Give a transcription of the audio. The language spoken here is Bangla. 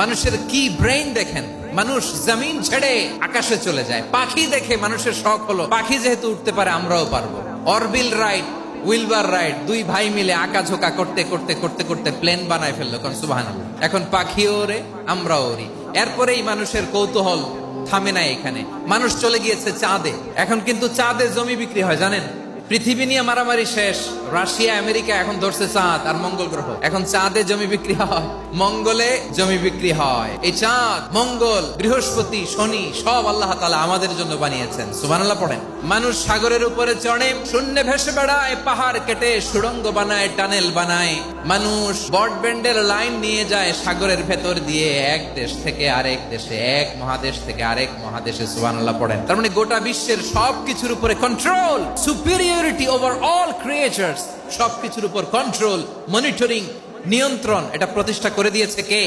মানুষের কি ব্রেইন দেখেন, মানুষ জমিন ছেড়ে আকাশে চলে যায়। পাখি দেখে মানুষের শখ হলো পাখি যেহেতু উঠতে পারে আমরাও পারবো। অরবিল রাইট, উইলবার রাইট, দুই ভাই মিলে আঁকাঝোঁকা করতে করতে করতে করতে প্লেন বানায় ফেললো। কারণ সুবহানাল্লাহ, এখন পাখিও ওরে আমরাও ওরি। এরপরেই মানুষের কৌতূহল থামে না এখানে, মানুষ চলে গিয়েছে চাঁদে। এখন কিন্তু চাঁদে জমি বিক্রি হয় জানেন। পৃথিবী নিয়ে মারামারি শেষ, রাশিয়া আমেরিকা এখন ধরছে চাঁদ আর মঙ্গল গ্রহ। এখন চাঁদে জমি বিক্রি হয়, মঙ্গলে জমি বিক্রি হয়। এই চাঁদ, মঙ্গল, বৃহস্পতি, শনি সব আল্লাহ তাআলা আমাদের জন্য বানিয়েছেন। সুবহানাল্লাহ পড়েন। মানুষ সাগরের উপরে চড়ে, শূন্যে ভেসে বেড়ায়, পাহাড় কেটে সুড়ঙ্গ বানায়, টানেল বানায়। মানুষ ব্রডব্যান্ডের লাইন নিয়ে যায় সাগরের ভেতর দিয়ে, এক দেশ থেকে আরেক দেশে, এক মহাদেশ থেকে আরেক মহাদেশে। সুবহানাল্লাহ পড়েন। তার মানে গোটা বিশ্বের সবকিছুর উপরে control, superiority over all creatures, সবকিছুর উপর কন্ট্রোল, মনিটরিং, নিয়ন্ত্রণ, এটা প্রতিষ্ঠা করে দিয়েছে কে?